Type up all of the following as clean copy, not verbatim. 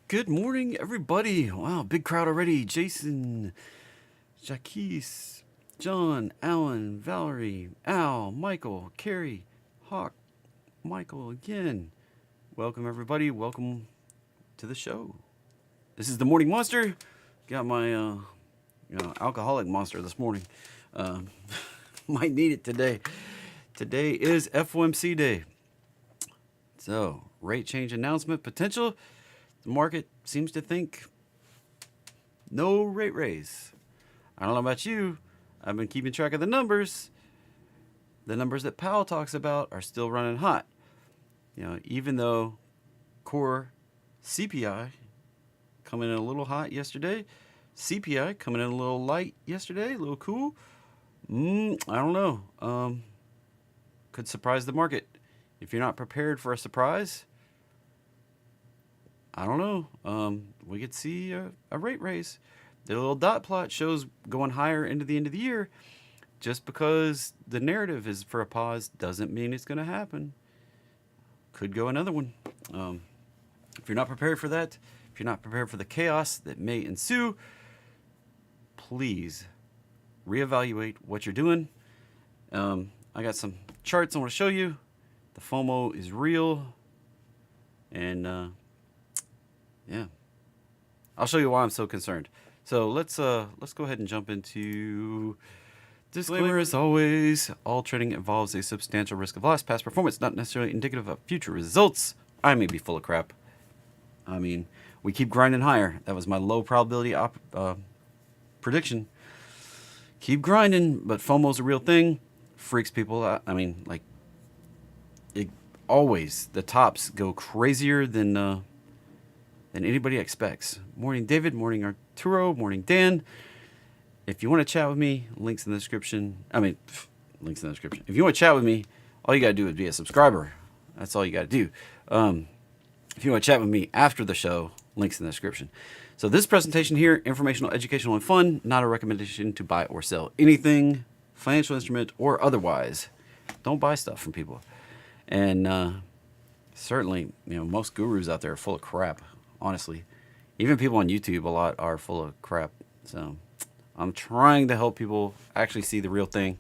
Good morning, everybody. Wow, big crowd already. Jason, Jaquise, John, Alan, Valerie, Al, Michael, Carrie, Hawk, Michael again. Welcome, everybody. Welcome to the show. This is the Morning Monster. Got my alcoholic monster this morning. Um, might need it today. Today is FOMC day. So, rate change announcement potential. The market seems to think no rate raise. I don't know about you. I've been keeping track of the numbers. The numbers that Powell talks about are still running hot. Even though core CPI coming in a little hot yesterday, CPI coming in a little light yesterday, a little cool. I don't know. Could surprise the market. If you're not prepared for a surprise, I don't know. We could see a rate raise. The little dot plot shows going higher into the end of the year. Just because the narrative is for a pause doesn't mean it's going to happen. Could go another one. If you're not prepared for that, if you're not prepared for the chaos that may ensue, please reevaluate what you're doing. I got some charts I want to show you. The FOMO is real. And yeah, I'll show you why I'm so concerned. So let's go ahead and jump into disclaimer. As always, all trading involves a substantial risk of loss. Past performance not necessarily indicative of future results. I may be full of crap. I mean, we keep grinding higher. That was my low probability prediction. Keep grinding, but FOMO's a real thing. Freaks people out. I mean, like, it always, the tops go crazier than anybody expects. Morning, David. Morning, Arturo. Morning, Dan. If you want to chat with me, links in the description. Links in the description. If you want to chat with me, all you got to do is be a subscriber. That's all you got to do. If you want to chat with me after the show, links in the description. So this presentation here, informational, educational, and fun, not a recommendation to buy or sell anything, financial instrument, or otherwise. Don't buy stuff from people. And certainly, most gurus out there are full of crap. Honestly, even people on YouTube a lot are full of crap. So I'm trying to help people actually see the real thing.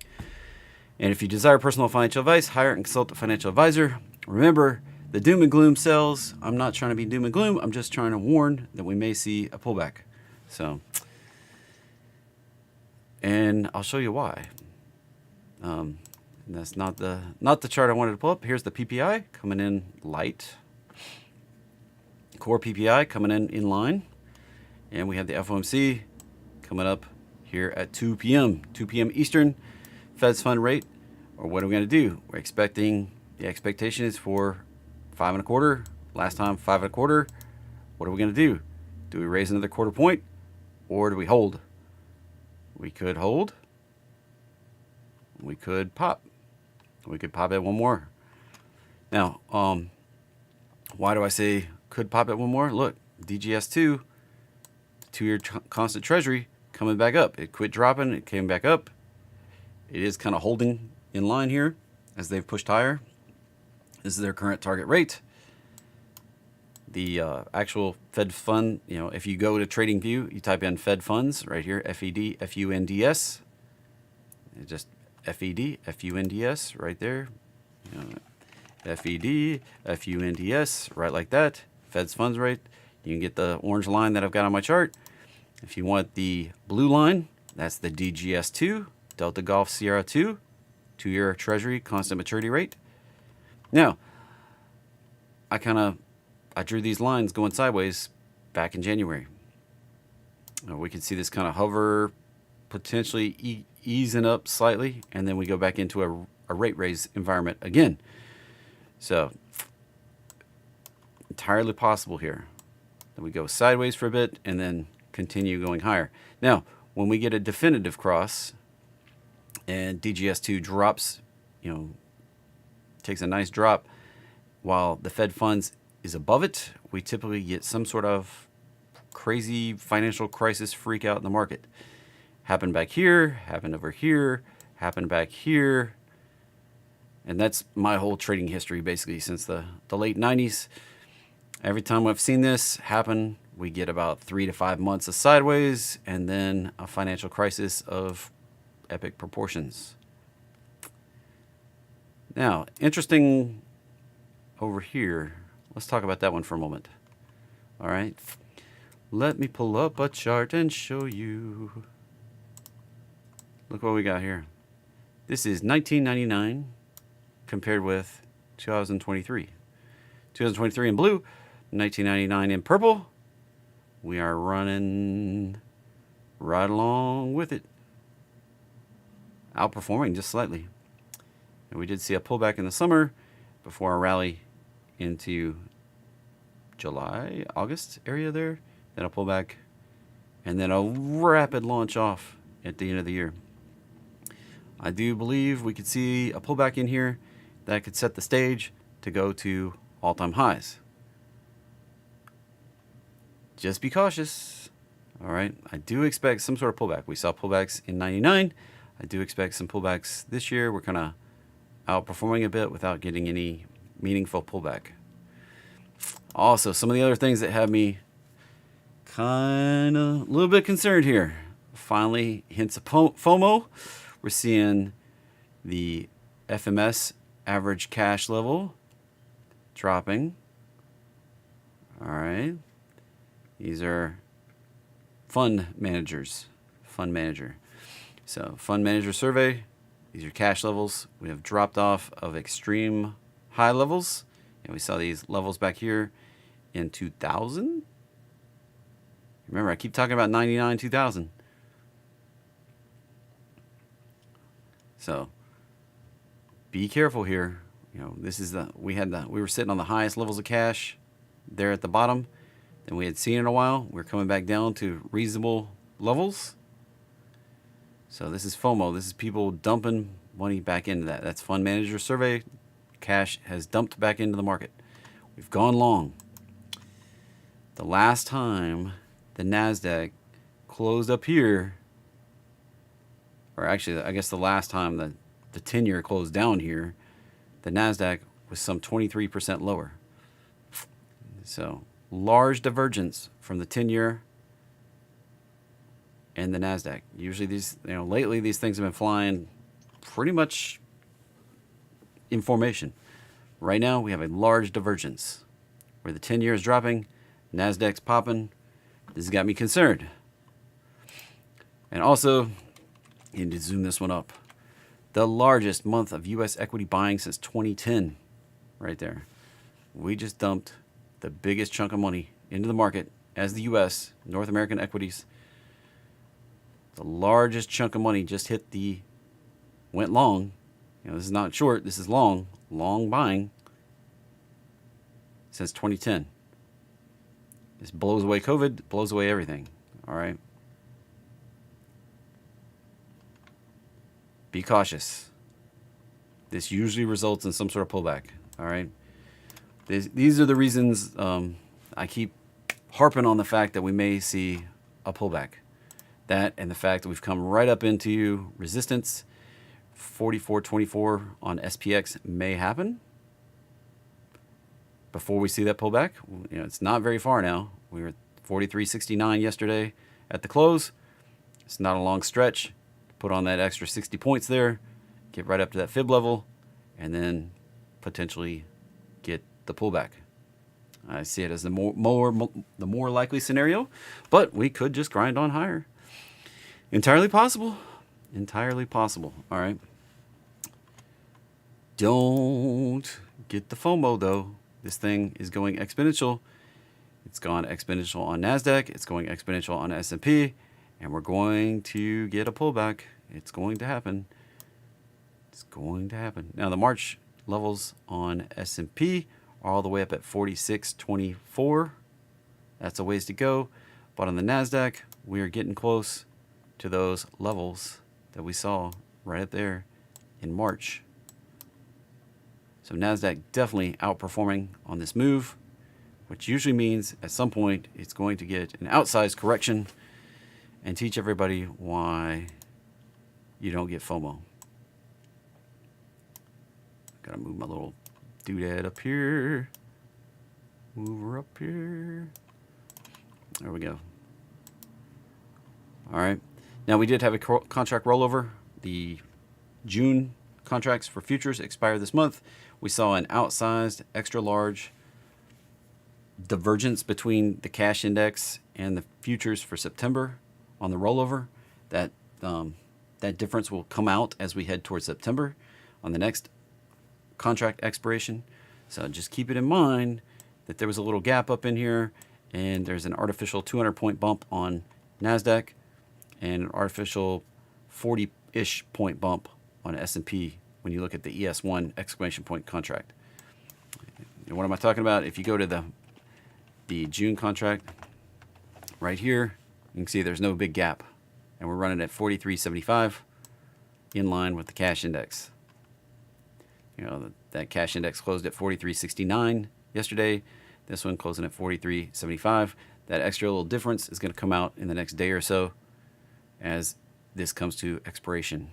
And if you desire personal financial advice, hire and consult a financial advisor. Remember, the doom and gloom sells. I'm not trying to be doom and gloom. I'm just trying to warn that we may see a pullback. So, and I'll show you why. And that's not the chart I wanted to pull up. Here's the PPI coming in light. Core PPI coming in line. And we have the FOMC coming up here at 2 p.m. 2 p.m. Eastern. Fed's fund rate, or what are we going to do? We're expecting, the expectation is for 5.25. Last time 5.25. What are we going to do? Do we raise another quarter point, or do we hold? We could hold. We could pop. We could pop at one more. Now, why do I say could pop at one more? Look, DGS2, 2-year constant treasury, coming back up. It quit dropping. It came back up. It is kind of holding in line here as they've pushed higher. This is their current target rate. The actual Fed fund, if you go to TradingView, you type in Fed funds right here, FED, FUNDS. Just FED, FUNDS right there. FED, FUNDS, right like that. Fed's funds rate. You can get the orange line that I've got on my chart. If you want the blue line, that's the DGS2, Delta Golf Sierra 2, 2-year Treasury constant maturity rate. Now, I drew these lines going sideways back in January. We can see this kind of hover, potentially easing up slightly, and then we go back into a rate raise environment again. So, entirely possible here that we go sideways for a bit and then continue going higher. Now, when we get a definitive cross and DGS2 drops, takes a nice drop while the Fed funds is above it, we typically get some sort of crazy financial crisis freak out in the market. Happened back here, happened over here, happened back here. And that's my whole trading history basically since the late 90s. Every time I've seen this happen, we get about 3 to 5 months of sideways and then a financial crisis of epic proportions. Now, interesting over here. Let's talk about that one for a moment. All right. Let me pull up a chart and show you. Look what we got here. This is 1999 compared with 2023. 2023 in blue, 1999 in purple. We are running right along with it. Outperforming just slightly. And we did see a pullback in the summer before a rally into July, August area there. Then a pullback. And then a rapid launch off at the end of the year. I do believe we could see a pullback in here that could set the stage to go to all-time highs. Just be cautious. All right. I do expect some sort of pullback. We saw pullbacks in 99. I do expect some pullbacks this year. We're kind of outperforming a bit without getting any meaningful pullback. Also, some of the other things that have me kind of a little bit concerned here. Finally, hints of FOMO. We're seeing the FMS average cash level dropping. All right. These are fund managers. Fund manager. So, fund manager survey. These are cash levels. We have dropped off of extreme high levels. And we saw these levels back here in 2000. Remember, I keep talking about 99, 2000. So, be careful here. You know, this is we were sitting on the highest levels of cash there at the bottom than we had seen in a while. We're coming back down to reasonable levels. So this is FOMO. This is people dumping money back into that. That's fund manager survey. Cash has dumped back into the market. We've gone long. The last time the NASDAQ closed up here, or actually, I guess the last time the 10-year closed down here, the NASDAQ was some 23% lower. So, large divergence from the 10-year and the NASDAQ. Usually lately these things have been flying pretty much in formation. Right now, we have a large divergence where the 10-year is dropping, NASDAQ's popping. This has got me concerned. And also, you need to zoom this one up. The largest month of U.S. equity buying since 2010, right there. We just dumped the biggest chunk of money into the market as the U.S., North American equities. The largest chunk of money just went long. You know, this is not short, this is long buying since 2010. This blows away COVID, blows away everything. All right. Be cautious. This usually results in some sort of pullback. All right. These are the reasons I keep harping on the fact that we may see a pullback. That and the fact that we've come right up into resistance. 44.24 on SPX may happen before we see that pullback. You know, it's not very far now. We were at 43.69 yesterday at the close. It's not a long stretch. Put on that extra 60 points there, get right up to that fib level, and then potentially get the pullback. I see it as the more likely scenario, but we could just grind on higher. Entirely possible. Entirely possible. All right. Don't get the FOMO though. This thing is going exponential. It's gone exponential on NASDAQ. It's going exponential on S&P. And we're going to get a pullback. It's going to happen. It's going to happen. Now, the March levels on S&P are all the way up at 46.24. That's a ways to go. But on the NASDAQ, we are getting close to those levels that we saw right up there in March. So NASDAQ definitely outperforming on this move, which usually means at some point it's going to get an outsized correction and teach everybody why you don't get FOMO. Gotta move my little doodad up here. Move her up here. There we go. All right. Now, we did have a contract rollover. The June contracts for futures expire this month. We saw an outsized, extra large divergence between the cash index and the futures for September on the rollover. That difference will come out as we head towards September on the next contract expiration. So just keep it in mind that there was a little gap up in here, and there's an artificial 200-point bump on NASDAQ and an artificial 40-ish point bump on S&P when you look at the ES1 exclamation point contract. And what am I talking about? If you go to the June contract right here, you can see there's no big gap, and we're running at 43.75 in line with the cash index. You know, that cash index closed at 43.69 yesterday. This one closing at 43.75. That extra little difference is going to come out in the next day or so as this comes to expiration.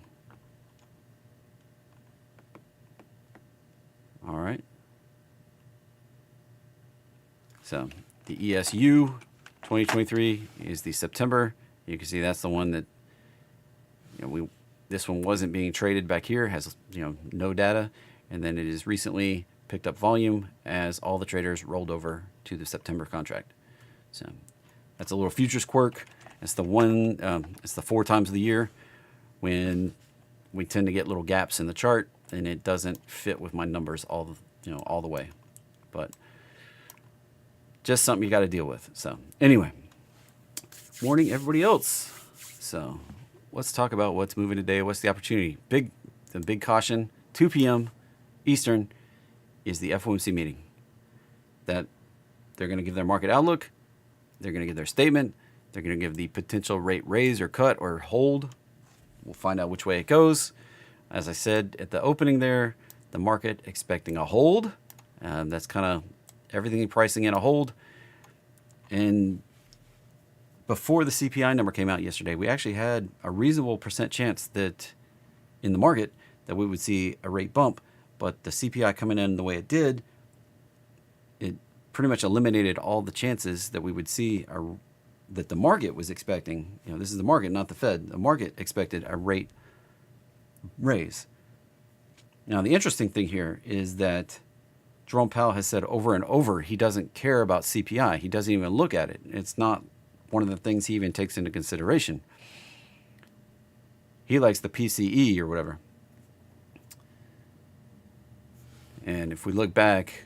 All right. So the ESU 2023 is the September. You can see that's the one that, you know, this one wasn't being traded back here, has, you know, no data, and then it is recently picked up volume as all the traders rolled over to the September contract. So that's a little futures quirk. It's the one. It's the 4 times of the year when we tend to get little gaps in the chart, and it doesn't fit with my numbers all the way. But just something you got to deal with. So anyway, morning everybody else. So let's talk about what's moving today. What's the opportunity? The big caution. 2 p.m. Eastern is the FOMC meeting. That they're going to give their market outlook. They're going to give their statement. They're going to give the potential rate raise or cut or hold. We'll find out which way it goes. As I said at the opening there, the market expecting a hold. That's kind of everything pricing in a hold. And before the CPI number came out yesterday, we actually had a reasonable percent chance that in the market that we would see a rate bump. But the CPI coming in the way it did, it pretty much eliminated all the chances that we would see that the market was expecting. You know, this is the market, not the Fed. The market expected a rate raise. Now, the interesting thing here is that Jerome Powell has said over and over he doesn't care about CPI. He doesn't even look at it. It's not one of the things he even takes into consideration. He likes the PCE or whatever. And if we look back,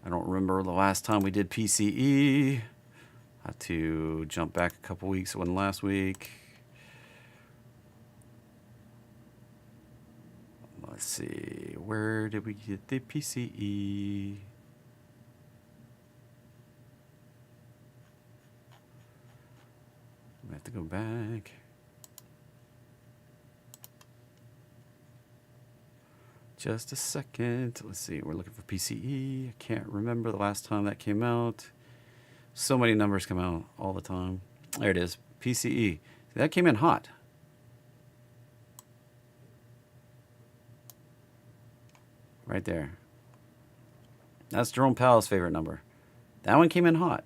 I don't remember the last time we did PCE. I had to jump back a couple weeks. It wasn't last week. Let's see. Where did we get the PCE? We have to go back. Just a second. Let's see. We're looking for PCE. I can't remember the last time that came out. So many numbers come out all the time. There it is. PCE. That came in hot. Right there. That's Jerome Powell's favorite number. That one came in hot.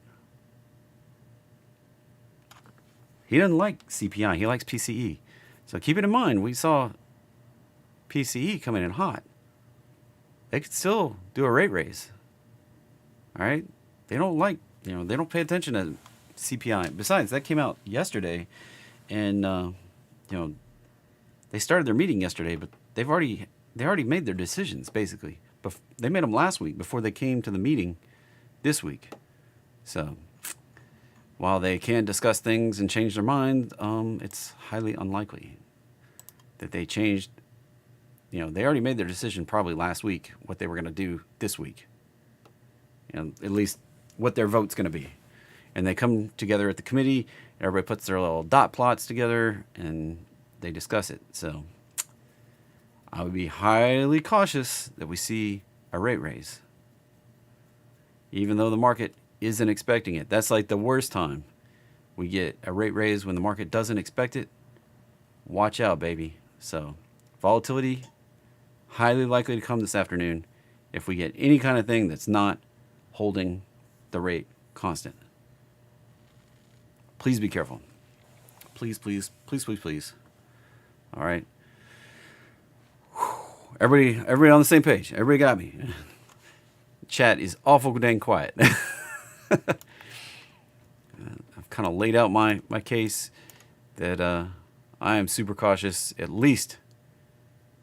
He doesn't like CPI. He likes PCE. So keep it in mind. We saw PCE coming in hot. They could still do a rate raise. All right? They don't like, they don't pay attention to CPI. Besides, that came out yesterday, and they started their meeting yesterday, but they already made their decisions basically. They made them last week before they came to the meeting this week. So while they can discuss things and change their mind, it's highly unlikely that they changed. They already made their decision probably last week what they were going to do this week. At least what their vote's going to be. And they come together at the committee, everybody puts their little dot plots together, and they discuss it. So I would be highly cautious that we see a rate raise. Even though the market isn't expecting it. That's like the worst time we get a rate raise when the market doesn't expect it. Watch out, baby. So volatility, highly likely to come this afternoon if we get any kind of thing that's not holding the rate constant. Please be careful. Please, please, please, please, please. All right. Everybody on the same page. Everybody got me. Chat is awful dang quiet. I've kind of laid out my case that I am super cautious, at least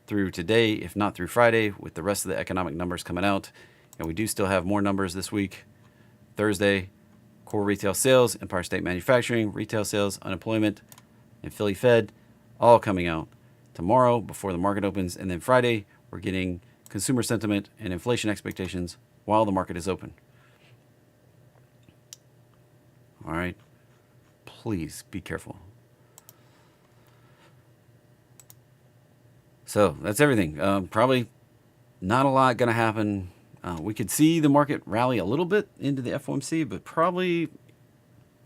through today, if not through Friday, with the rest of the economic numbers coming out. And we do still have more numbers this week. Thursday, core retail sales, Empire State Manufacturing, retail sales, unemployment, and Philly Fed, all coming out tomorrow before the market opens. And then Friday, we're getting consumer sentiment and inflation expectations while the market is open. All right. Please be careful. So that's everything. Probably not a lot going to happen. We could see the market rally a little bit into the FOMC, but probably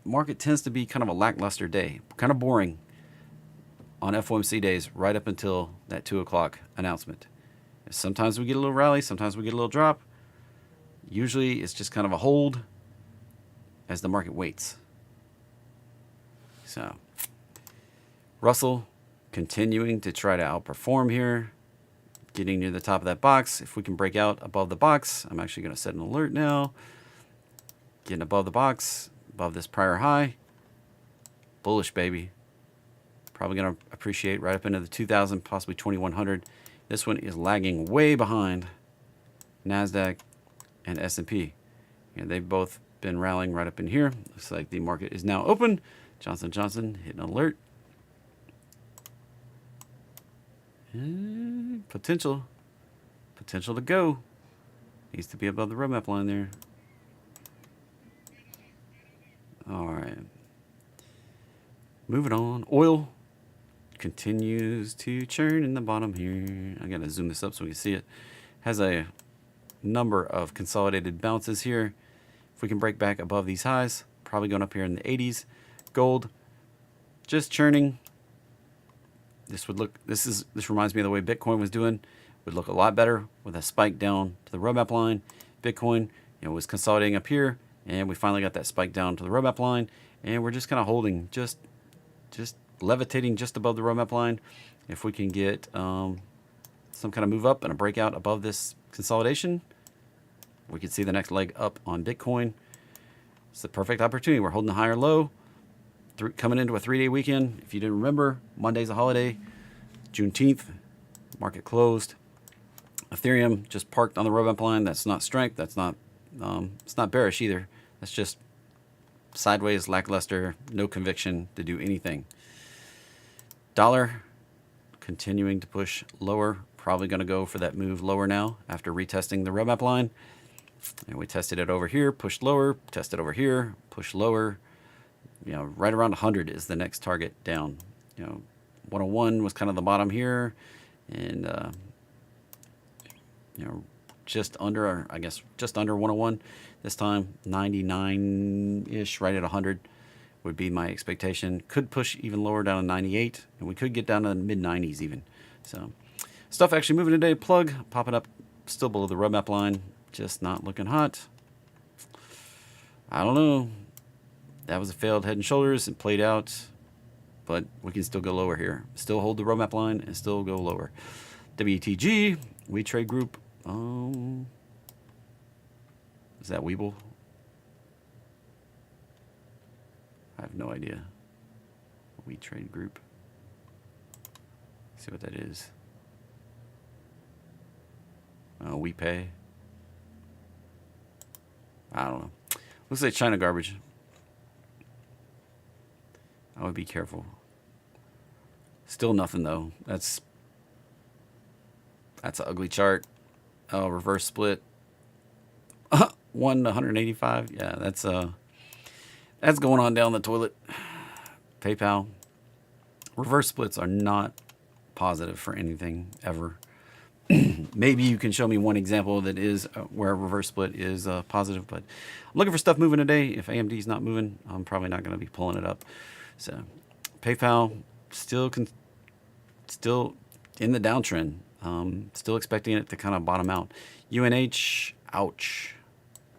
market tends to be kind of a lackluster day, kind of boring on FOMC days right up until that 2 o'clock announcement. Sometimes we get a little rally, sometimes we get a little drop. Usually it's just kind of a hold as the market waits. So Russell continuing to try to outperform here, getting near the top of that box. If we can break out above the box, I'm actually going to set an alert now. Getting above the box, above this prior high. Bullish, baby. Probably going to appreciate right up into the 2,000, possibly 2,100. This one is lagging way behind NASDAQ and S&P. And they've both been rallying right up in here. Looks like the market is now open. Johnson & Johnson hitting alert. And potential to go. Needs to be above the roadmap line there. All right. Moving on. Oil continues to churn in the bottom here. I gotta zoom this up so we can see it. Has a number of consolidated bounces here. If we can break back above these highs, probably going up here in the 80s. Gold just churning. This reminds me of the way Bitcoin was doing. Would look a lot better with a spike down to the roadmap line. Bitcoin, was consolidating up here, and we finally got that spike down to the roadmap line, and we're just kind of holding, just levitating just above the roadmap line. If we can get some kind of move up and a breakout above this consolidation, we could see the next leg up on Bitcoin. It's the perfect opportunity. We're holding a higher low. Coming into a 3-day weekend. If you didn't remember, Monday's a holiday. Juneteenth, market closed. Ethereum just parked on the roadmap line. That's not strength. That's not. It's not bearish either. That's just sideways, lackluster, no conviction to do anything. Dollar continuing to push lower. Probably going to go for that move lower now after retesting the roadmap line. And we tested it over here, pushed lower. Tested over here, pushed lower. Right around 100 is the next target down. 101 was kind of the bottom here, and just under, I guess, just under 101 this time. 99-ish, right at 100 would be my expectation. Could push even lower down to 98, and we could get down to the mid-90s even. So stuff actually moving today. Plug popping up still below the roadmap line, just not looking hot. I don't know. That was a failed head and shoulders and played out, but we can still go lower here. Still hold the roadmap line and still go lower. WTG, We Trade Group. Is that Weeble? I have no idea. We Trade Group. See what that is. We Pay. I don't know. Looks like China garbage. I would be careful. Still nothing though. That's an ugly chart. Oh, reverse split. 1 to 185. Yeah, that's going on down the toilet. PayPal. Reverse splits are not positive for anything ever. Maybe you can show me one example that is where a reverse split is positive, but I'm looking for stuff moving today. If AMD's not moving, I'm probably not going to be pulling it up. So, PayPal still in the downtrend. Still expecting it to kind of bottom out. UNH, ouch.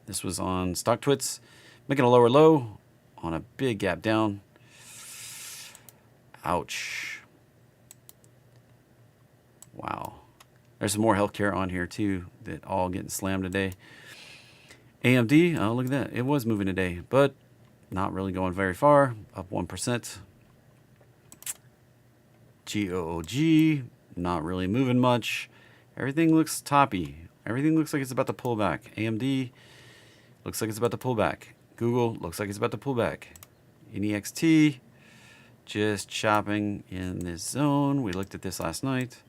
This was on Stock Twits, making a lower low on a big gap down. Ouch. Wow. There's some more healthcare on here too that all getting slammed today. AMD, oh look at that. It was moving today, but not really going very far. Up 1%. GOOG, not really moving much. Everything looks toppy. Everything looks like it's about to pull back. AMD looks like it's about to pull back. Google looks like it's about to pull back. NEXT, just chopping in this zone. We looked at this last night.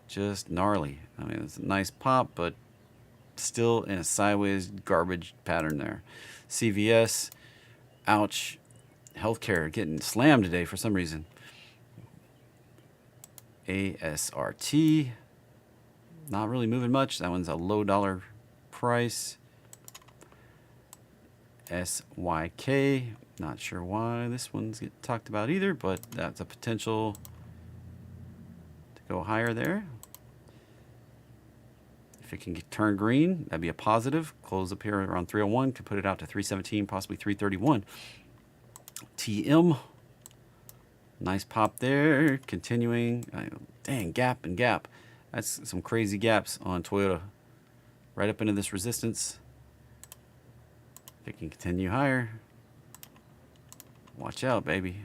Just gnarly. I mean, it's a nice pop, but still in a sideways garbage pattern there. CVS, ouch. Healthcare getting slammed today for some reason. ASRT, not really moving much. That one's a low dollar price. SYK, not sure why this one's get talked about either, but that's a potential to go higher there. If it can turn green, that'd be a positive. Close up here around 301, could put it out to 317, possibly 331. TM, nice pop there, continuing. Dang, gap and gap. That's some crazy gaps on Toyota. Right up into this resistance. If it can continue higher, watch out, baby.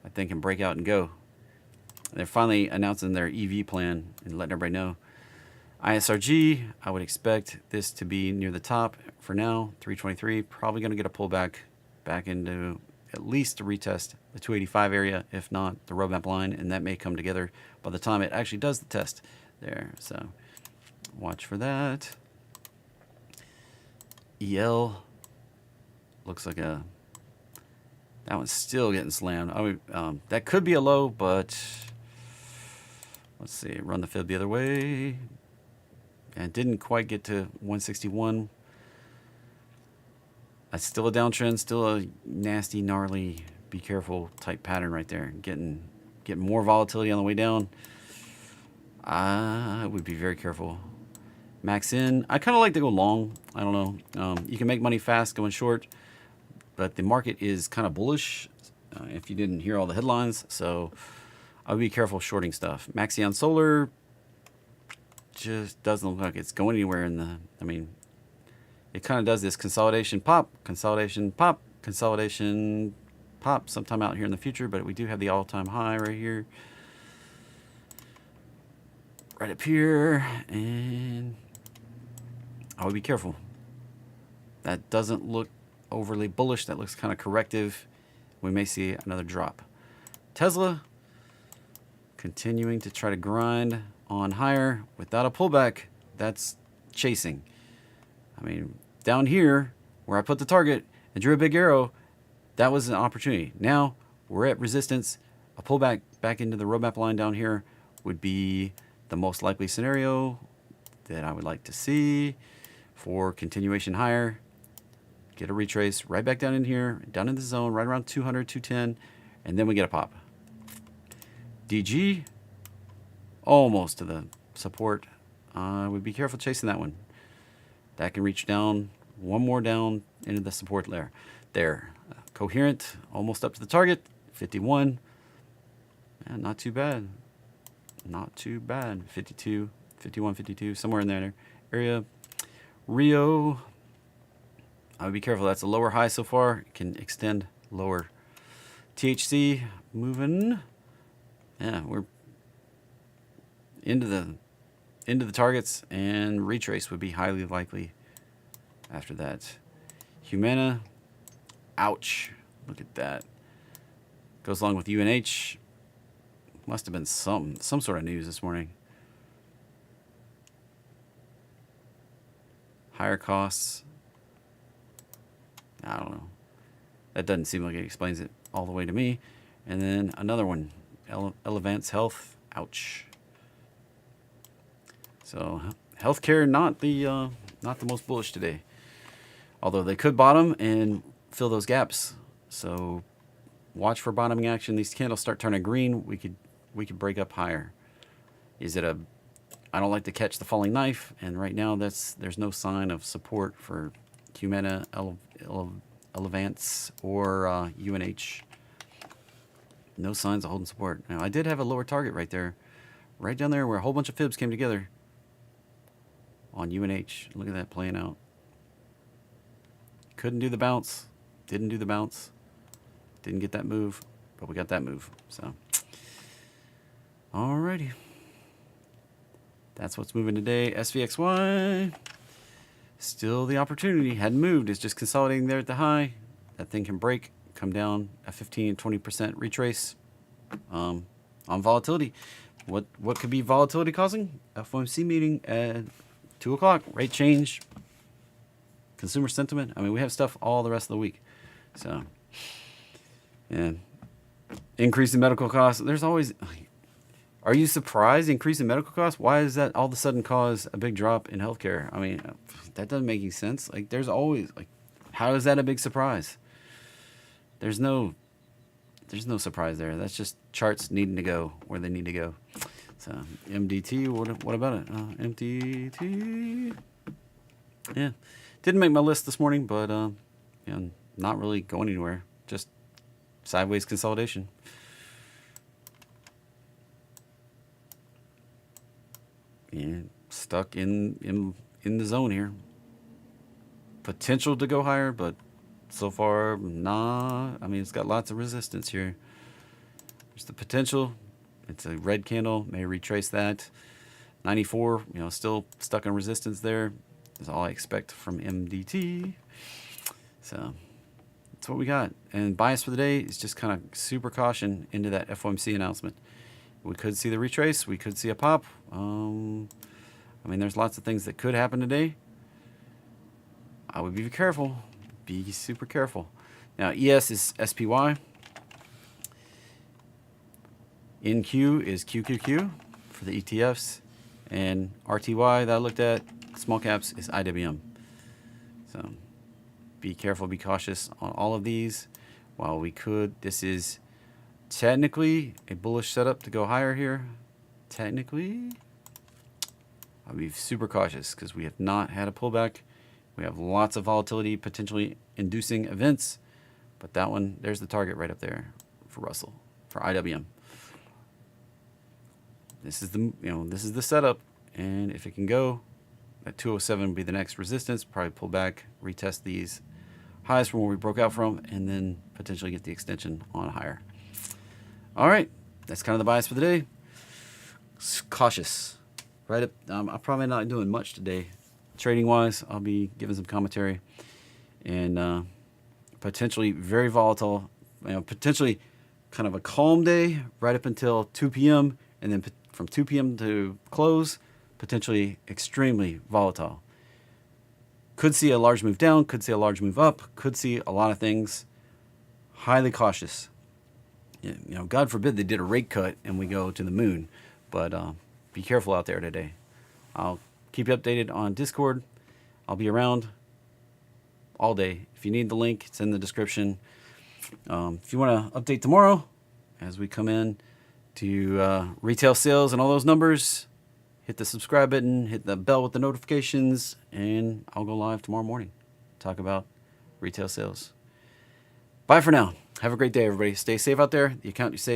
That thing can break out and go. They're finally announcing their EV plan and letting everybody know. ISRG, I would expect this to be near the top for now. 323, probably going to get a pullback back into at least to retest the 285 area, if not the roadmap line, and that may come together by the time it actually does the test there. So watch for that. EL looks like that one's still getting slammed. That could be a low, but let's see, run the fib the other way, and didn't quite get to 161. That's still a downtrend, still a nasty, gnarly, be careful type pattern right there. Getting more volatility on the way down. I would be very careful. Max in, I kind of like to go long. I don't know. You can make money fast going short, but the market is kind of bullish if you didn't hear all the headlines. So I would be careful shorting stuff. Maxion Solar just doesn't look like it's going anywhere in the, I mean, it kind of does this consolidation pop, consolidation pop, consolidation pop sometime out here in the future, but we do have the all-time high right here. Right up here, and I would be careful. That doesn't look overly bullish. That looks kind of corrective. We may see another drop. Tesla continuing to try to grind on higher without a pullback. That's chasing. I mean, down here where I put the target and drew a big arrow, that was an opportunity. Now we're at resistance. A pullback back into the roadmap line down here would be the most likely scenario that I would like to see for continuation higher. Get a retrace right back down in here, down in the zone, right around 200, 210, and then we get a pop. DG, almost to the support. I would be careful chasing that one. That can reach down, one more down into the support layer. There, coherent, almost up to the target, 51. And not too bad. Not too bad. 52, 51, 52, somewhere in there area. Rio, I would be careful. That's a lower high so far. It can extend lower. THC moving. Yeah, we're into the targets, and retrace would be highly likely after that. Humana, ouch. Look at that. Goes along with UNH. Must have been some sort of news this morning. Higher costs. I don't know. That doesn't seem like it explains it all the way to me. And then another one, Elevance Health. Ouch. So healthcare not the most bullish today. Although they could bottom and fill those gaps. So watch for bottoming action. These candles start turning green. We could break up higher. Is it a I don't like to catch the falling knife, and right now there's no sign of support for Humana, Elevance, or UNH. No signs of holding support. Now, I did have a lower target right there, right down there where a whole bunch of fibs came together on UNH. Look at that playing out. Couldn't do the bounce. Didn't do the bounce. Didn't get that move, but we got that move. So, alrighty. That's what's moving today. SVXY. Still the opportunity. Hadn't moved. It's just consolidating there at the high. That thing can break, come down a 15-20% retrace on volatility. What could be volatility causing? FOMC meeting at 2 o'clock. Rate change. Consumer sentiment. I mean, we have stuff all the rest of the week. So, yeah. Increase in medical costs. There's always... Are you surprised increase in medical costs? Why does that all of a sudden cause a big drop in healthcare? I mean, that doesn't make any sense. Like, there's always, like, how is that a big surprise? There's no surprise there. That's just charts needing to go where they need to go. So, MDT, what about it? MDT. Yeah. Didn't make my list this morning, but, you know, not really going anywhere. Just sideways consolidation. Yeah, stuck in the zone here. Potential to go higher, but so far, nah. I mean, it's got lots of resistance here. There's the potential. It's a red candle. May retrace that. 94, you know, still stuck in resistance there. That's all I expect from MDT. So that's what we got. And bias for the day is just kind of super caution into that FOMC announcement. We could see the retrace. We could see a pop. I mean, there's lots of things that could happen today. I would be careful. Be super careful. Now, ES is SPY. NQ is QQQ for the ETFs. And RTY that I looked at, small caps, is IWM. So be careful, be cautious on all of these. While we could, this is technically a bullish setup to go higher here. Technically, I'll be super cautious because we have not had a pullback. We have lots of volatility potentially inducing events, but that one, there's the target right up there for Russell, for IWM. This is the setup, and if it can go, at 207 will be the next resistance. Probably pull back, retest these highs from where we broke out from, and then potentially get the extension on higher. All right, that's kind of the bias for the day. Cautious, right up. I'm probably not doing much today, trading wise. I'll be giving some commentary, and potentially very volatile. You know, potentially kind of a calm day right up until 2 p.m. and then from 2 p.m. to close, potentially extremely volatile. Could see a large move down, could see a large move up, could see a lot of things. Highly cautious. You know, God forbid they did a rate cut and we go to the moon. But be careful out there today. I'll keep you updated on Discord. I'll be around all day. If you need the link, it's in the description. If you want to update tomorrow as we come in to retail sales and all those numbers, hit the subscribe button, hit the bell with the notifications, and I'll go live tomorrow morning. Talk about retail sales. Bye for now. Have a great day, everybody. Stay safe out there. The account you save.